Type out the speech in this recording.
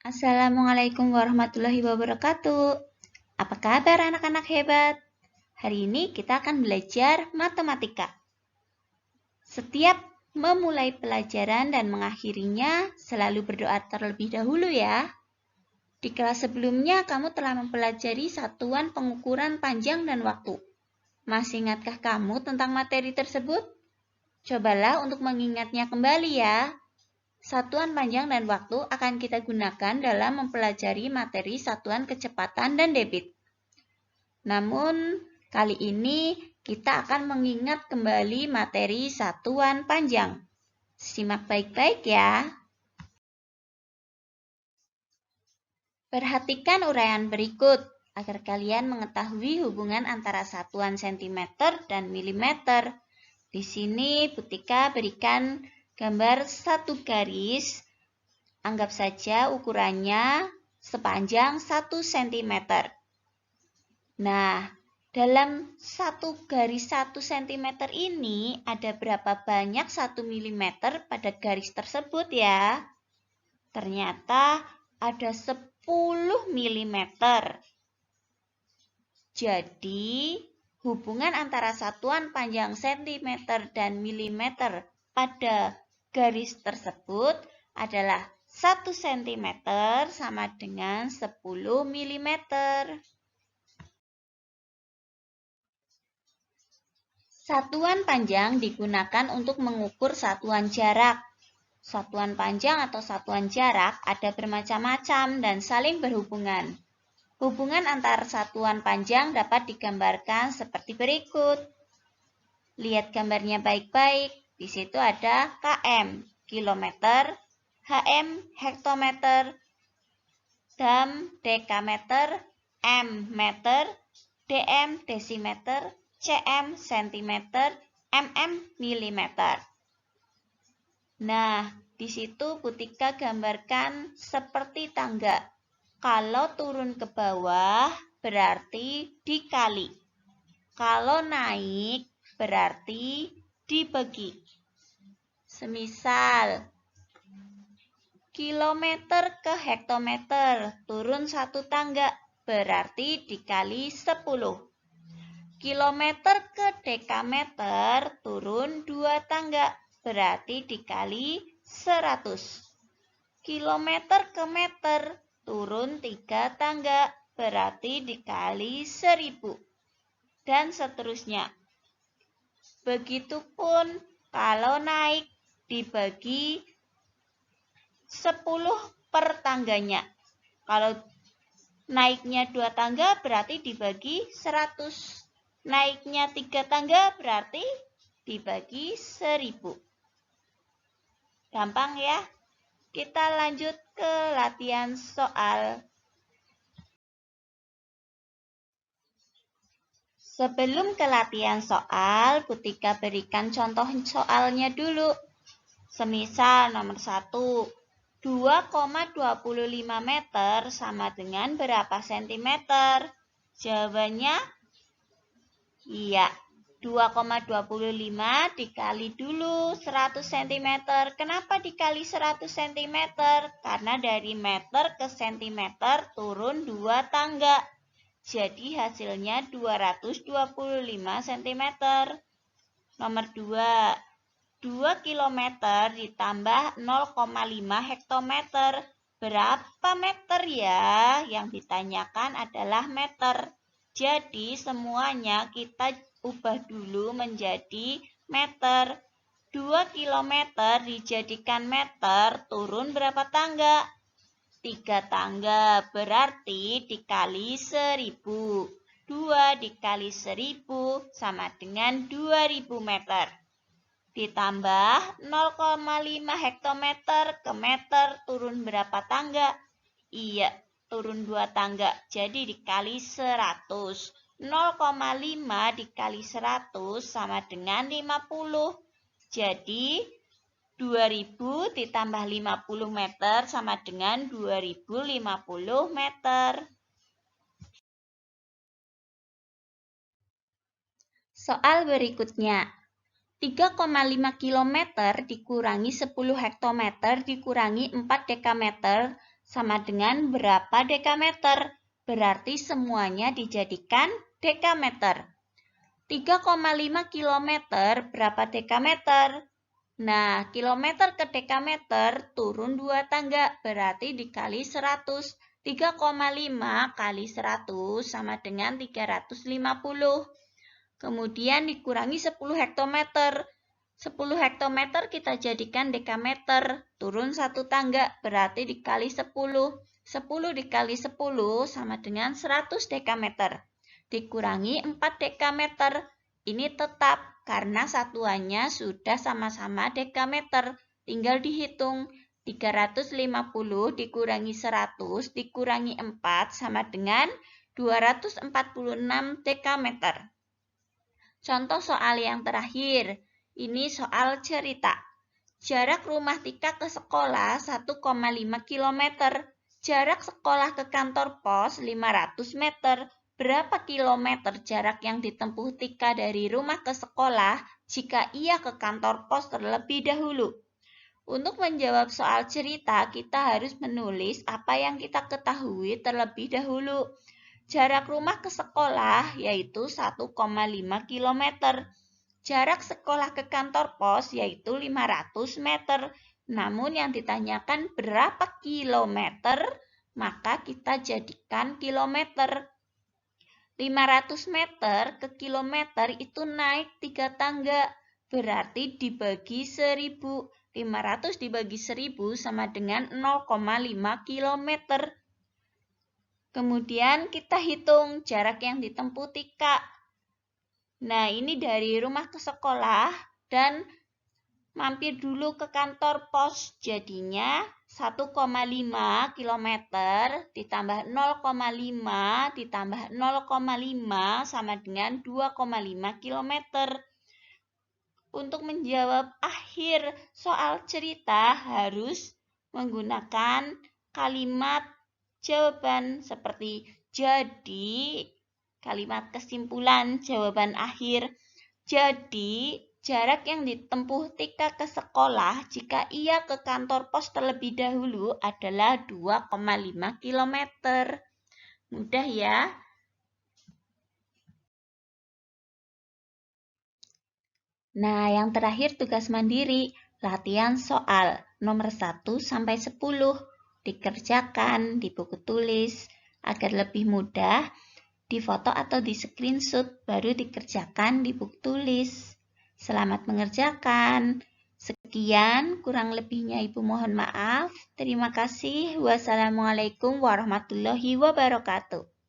Assalamualaikum warahmatullahi wabarakatuh. Apa kabar anak-anak hebat? Hari ini kita akan belajar matematika. Setiap memulai pelajaran dan mengakhirinya, selalu berdoa terlebih dahulu ya. Di kelas sebelumnya kamu telah mempelajari satuan pengukuran panjang dan waktu. Masih ingatkah kamu tentang materi tersebut? Cobalah untuk mengingatnya kembali ya. Satuan panjang dan waktu akan kita gunakan dalam mempelajari materi satuan kecepatan dan debit. Namun, kali ini kita akan mengingat kembali materi satuan panjang. Simak baik-baik ya. Perhatikan uraian berikut agar kalian mengetahui hubungan antara satuan sentimeter dan milimeter. Di sini Butika berikan gambar satu garis, anggap saja ukurannya sepanjang 1 cm. Nah, dalam satu garis 1 cm ini ada berapa banyak 1 mm pada garis tersebut ya? Ternyata ada 10 mm. Jadi, hubungan antara satuan panjang cm dan milimeter pada garis tersebut adalah 1 cm sama dengan 10 mm. Satuan panjang digunakan untuk mengukur satuan jarak. Satuan panjang atau satuan jarak ada bermacam-macam dan saling berhubungan. Hubungan antar satuan panjang dapat digambarkan seperti berikut. Lihat gambarnya baik-baik. Di situ ada km, kilometer, hm, hektometer, dam, dekameter, m, meter, dm, desimeter, cm, sentimeter, mm, milimeter. Nah, di situ Butika gambarkan seperti tangga. Kalau turun ke bawah berarti dikali. Kalau naik berarti dibagi. Semisal kilometer ke hektometer turun 1 tangga berarti dikali 10. Kilometer ke dekameter turun 2 tangga berarti dikali 100. Kilometer ke meter turun 3 tangga berarti dikali 1000. Dan seterusnya. Begitupun kalau naik dibagi 10 per tangganya. Kalau naiknya 2 tangga berarti dibagi 100. Naiknya 3 tangga berarti dibagi 1000. Gampang ya? Kita lanjut ke latihan soal. Sebelum ke latihan soal, Butika berikan contoh soalnya dulu. Semisal nomor 1, 2,25 meter sama dengan berapa sentimeter? Jawabannya, iya, 2,25 dikali dulu 100 cm. Kenapa dikali 100 cm? Karena dari meter ke sentimeter turun 2 tangga. Jadi hasilnya 225 cm. Nomor 2, 2 km ditambah 0,5 hektometer. Berapa meter ya? Yang ditanyakan adalah meter. Jadi semuanya kita ubah dulu menjadi meter. 2 km dijadikan meter, turun berapa tangga? 3 tangga, berarti dikali 1000. 2 dikali 1000 sama dengan 2000 meter. Ditambah 0,5 hektometer ke meter, turun berapa tangga? Iya, turun 2 tangga, jadi dikali 100. 0,5 dikali 100 sama dengan 50. Jadi 2000 ditambah 50 meter sama dengan 2050 meter. Soal berikutnya. 3,5 km dikurangi 10 hektometer dikurangi 4 dekameter sama dengan berapa dekameter. Berarti semuanya dijadikan dekameter. 3,5 kilometer berapa dekameter? Nah, kilometer ke dekameter turun 2 tangga, berarti dikali 100. 3,5 kali 100 sama dengan 350. Kemudian dikurangi 10 hektometer. 10 hektometer kita jadikan dekameter, turun 1 tangga, berarti dikali 10. 10 dikali 10 sama dengan 100 dekameter. Dikurangi 4 dekameter. Ini tetap karena satuannya sudah sama-sama dekameter. Tinggal dihitung. 350 dikurangi 100 dikurangi 4 sama dengan 246 dekameter. Contoh soal yang terakhir. Ini soal cerita. Jarak rumah Tika ke sekolah 1,5 km. Jarak sekolah ke kantor pos 500 meter. Berapa kilometer jarak yang ditempuh Tika dari rumah ke sekolah jika ia ke kantor pos terlebih dahulu? Untuk menjawab soal cerita, kita harus menulis apa yang kita ketahui terlebih dahulu. Jarak rumah ke sekolah yaitu 1,5 km. Jarak sekolah ke kantor pos yaitu 500 meter. Namun yang ditanyakan berapa kilometer, maka kita jadikan kilometer. 500 meter ke kilometer itu naik 3 tangga, berarti dibagi 1000. 500 dibagi 1000 sama dengan 0,5 kilometer. Kemudian kita hitung jarak yang ditempuh Tika. Nah, ini dari rumah ke sekolah dan mampir dulu ke kantor pos. Jadinya 1,5 km ditambah 0,5 ditambah 0,5 sama dengan 2,5 km. Untuk menjawab akhir soal cerita harus menggunakan kalimat jawaban seperti jadi, kalimat kesimpulan, jawaban akhir. Jadi, jarak yang ditempuh Tika ke sekolah jika ia ke kantor pos terlebih dahulu adalah 2,5 km. Mudah ya? Nah, yang terakhir tugas mandiri, latihan soal nomor 1 sampai 10. Dikerjakan di buku tulis agar lebih mudah, difoto atau di screenshot baru dikerjakan di buku tulis. Selamat mengerjakan. Sekian, kurang lebihnya Ibu mohon maaf. Terima kasih. Wassalamualaikum warahmatullahi wabarakatuh.